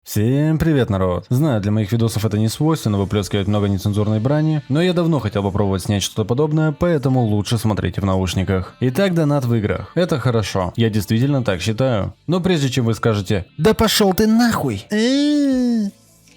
Всем привет, народ! Знаю, для моих видосов это не свойственно выплескивать много нецензурной брани, но я давно хотел попробовать снять что-то подобное, поэтому лучше смотрите в наушниках. Итак, донат в играх. Это хорошо, я действительно так считаю. Но прежде чем вы скажете «Да пошел ты нахуй!»,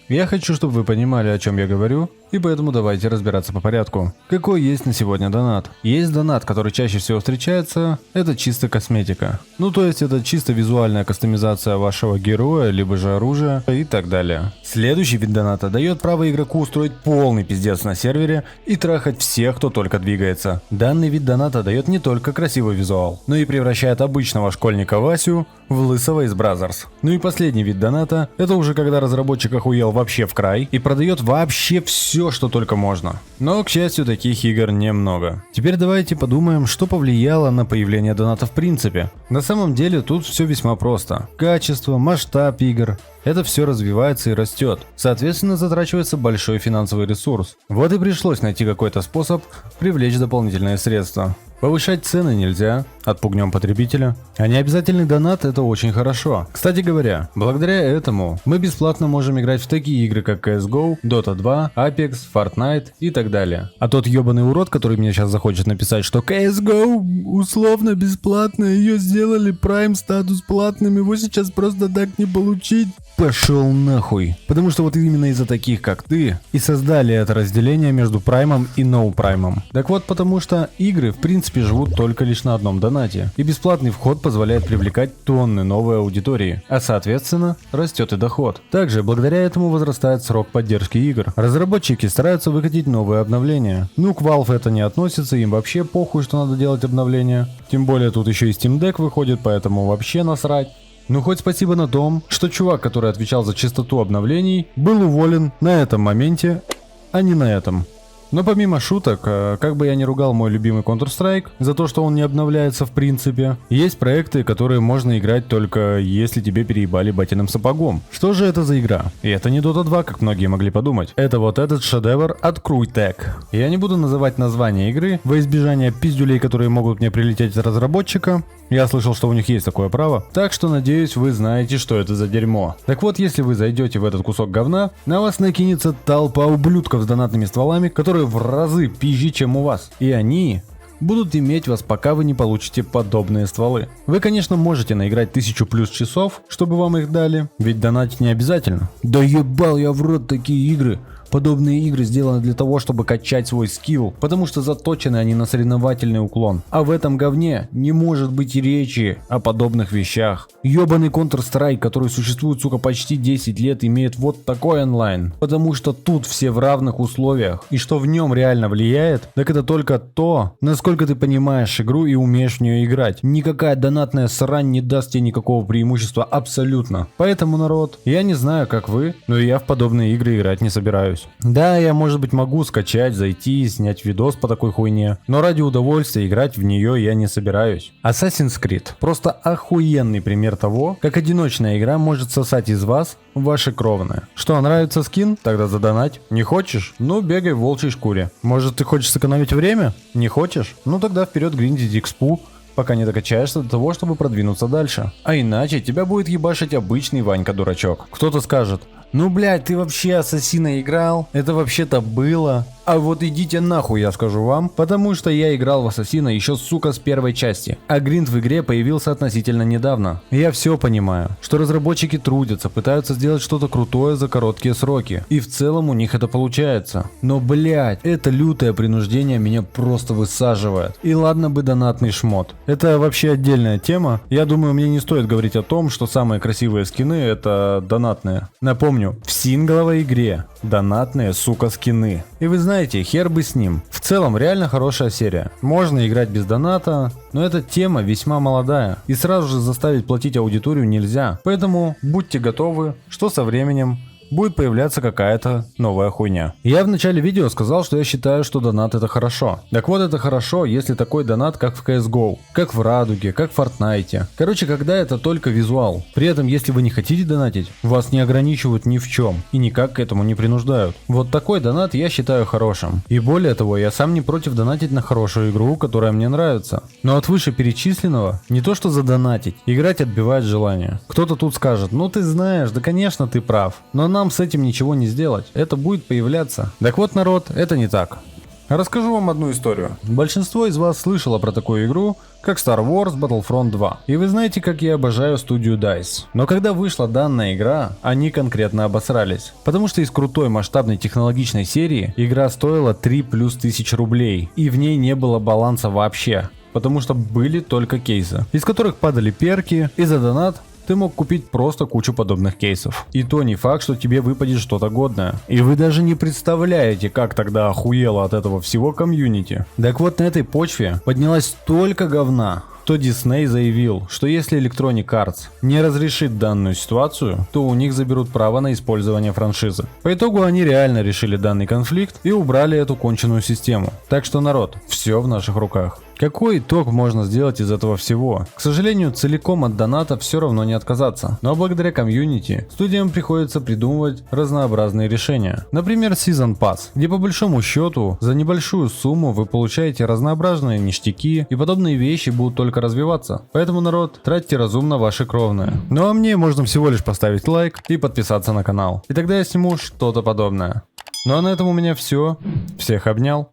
я хочу, чтобы вы понимали, о чем я говорю, и поэтому давайте разбираться по порядку. Какой есть на сегодня донат? Есть донат, который чаще всего встречается, это чисто косметика. Ну то есть это чисто визуальная кастомизация вашего героя, либо же оружия и так далее. Следующий вид доната дает право игроку устроить полный пиздец на сервере и трахать всех, кто только двигается. Данный вид доната дает не только красивый визуал, но и превращает обычного школьника Васю в лысого из Бразерс. Ну и последний вид доната, это уже когда разработчик охуел вообще в край и продает вообще все, что только можно. Но, к счастью, таких игр немного. Теперь давайте подумаем, что повлияло на появление доната в принципе. На самом деле тут все весьма просто. Качество, масштаб игр. Это все развивается и растет. Соответственно, затрачивается большой финансовый ресурс. Вот и пришлось найти какой-то способ привлечь дополнительные средства. Повышать цены нельзя, отпугнем потребителя. А необязательный донат — это очень хорошо. Кстати говоря, благодаря этому мы бесплатно можем играть в такие игры, как CSGO, Dota 2, Apex, Fortnite и так далее. А тот ебаный урод, который мне сейчас захочет написать, что CSGO условно бесплатно, ее сделали Prime статус платным, его сейчас просто так не получить. Пошел нахуй. Потому что вот именно из-за таких, как ты, и создали это разделение между праймом и ноу-праймом. Так вот, потому что игры в принципе живут только лишь на одном донате. И бесплатный вход позволяет привлекать тонны новой аудитории. А соответственно, растет и доход. Также, благодаря этому возрастает срок поддержки игр. Разработчики стараются выкатить новые обновления. Ну, к Valve это не относится, им вообще похуй, что надо делать обновления. Тем более тут еще и Steam Deck выходит, поэтому вообще насрать. Ну хоть спасибо на том, что чувак, который отвечал за частоту обновлений, был уволен на этом моменте, а не на этом. Но помимо шуток, как бы я ни ругал мой любимый Counter-Strike за то, что он не обновляется в принципе, есть проекты, которые можно играть только если тебе переебали батиным сапогом. Что же это за игра? И это не Dota 2, как многие могли подумать. Это вот этот шедевр от Crytek. Я не буду называть название игры во избежание пиздюлей, которые могут мне прилететь от разработчика. Я слышал, что у них есть такое право. Так что надеюсь, вы знаете, что это за дерьмо. Так вот, если вы зайдете в этот кусок говна, на вас накинется толпа ублюдков с донатными стволами, которые в разы пизже, чем у вас. И они будут иметь вас, пока вы не получите подобные стволы. Вы, конечно, можете наиграть 1000+ часов, чтобы вам их дали, ведь донатить не обязательно. Да ебал я в рот такие игры. Подобные игры сделаны для того, чтобы качать свой скилл, потому что заточены они на соревновательный уклон. А в этом говне не может быть и речи о подобных вещах. Ёбаный Counter-Strike, который существует, сука, почти 10 лет, имеет вот такой онлайн. Потому что тут все в равных условиях. И что в нем реально влияет, так это только то, насколько ты понимаешь игру и умеешь в нее играть. Никакая донатная срань не даст тебе никакого преимущества абсолютно. Поэтому, народ, я не знаю, как вы, но я в подобные игры играть не собираюсь. Да, я, может быть, могу скачать, зайти, снять видос по такой хуйне, но ради удовольствия играть в нее я не собираюсь. Assassin's Creed — просто охуенный пример того, как одиночная игра может сосать из вас ваше кровное. Что, нравится скин? Тогда задонать. Не хочешь? Ну, бегай в волчьей шкуре. Может, ты хочешь сэкономить время? Не хочешь? Ну, тогда вперед гриндить экспу, пока не докачаешься до того, чтобы продвинуться дальше. А иначе тебя будет ебашить обычный Ванька-дурачок. Кто-то скажет: ну, блядь, ты вообще Ассасина играл? Это вообще-то было. А вот идите нахуй, я скажу вам, потому что я играл в Ассасина еще, сука, с первой части. А гринд в игре появился относительно недавно. Я все понимаю, что разработчики трудятся, пытаются сделать что-то крутое за короткие сроки. И в целом у них это получается. Но, блядь, это лютое принуждение меня просто высаживает. И ладно бы донатный шмот. Это вообще отдельная тема. Я думаю, мне не стоит говорить о том, что самые красивые скины — это донатные. Напомню, в сингловой игре донатные, сука, скины. И вы знаете, хер бы с ним. В целом, реально хорошая серия. Можно играть без доната, но эта тема весьма молодая. И сразу же заставить платить аудиторию нельзя. Поэтому будьте готовы, что со временем будет появляться какая-то новая хуйня. Я в начале видео сказал, что я считаю, что донат это хорошо. Так вот, это хорошо, если такой донат, как в CSGO, как в Радуге, как в Fortnite. Короче, когда это только визуал. При этом, если вы не хотите донатить, вас не ограничивают ни в чем и никак к этому не принуждают. Вот такой донат я считаю хорошим. И более того, я сам не против донатить на хорошую игру, которая мне нравится. Но от вышеперечисленного не то что задонатить, играть отбивает желание. Кто-то тут скажет, ну ты знаешь, да конечно ты прав, но нам с этим ничего не сделать, это будет появляться. Так вот, народ, это не так. Расскажу вам одну историю. Большинство из вас слышало про такую игру, как Star Wars Battlefront 2. И вы знаете, как я обожаю студию DICE. Но когда вышла данная игра, они конкретно обосрались. Потому что из крутой масштабной технологичной серии игра стоила 3+ тысяч рублей. И в ней не было баланса вообще. Потому что были только кейсы, из которых падали перки, и за донат ты мог купить просто кучу подобных кейсов. И то не факт, что тебе выпадет что-то годное. И вы даже не представляете, как тогда охуело от этого всего комьюнити. Так вот, на этой почве поднялась столько говна, то Disney заявил, что если Electronic Arts не разрешит данную ситуацию, то у них заберут право на использование франшизы. По итогу они реально решили данный конфликт и убрали эту конченую систему. Так что, народ, все в наших руках. Какой итог можно сделать из этого всего? К сожалению, целиком от доната все равно не отказаться. Но благодаря комьюнити студиям приходится придумывать разнообразные решения. Например, Season Pass, где по большому счету за небольшую сумму вы получаете разнообразные ништяки, и подобные вещи будут только развиваться. Поэтому, народ, тратьте разумно ваши кровные. Ну а мне можно всего лишь поставить лайк и подписаться на канал. И тогда я сниму что-то подобное. Ну а на этом у меня все. Всех обнял.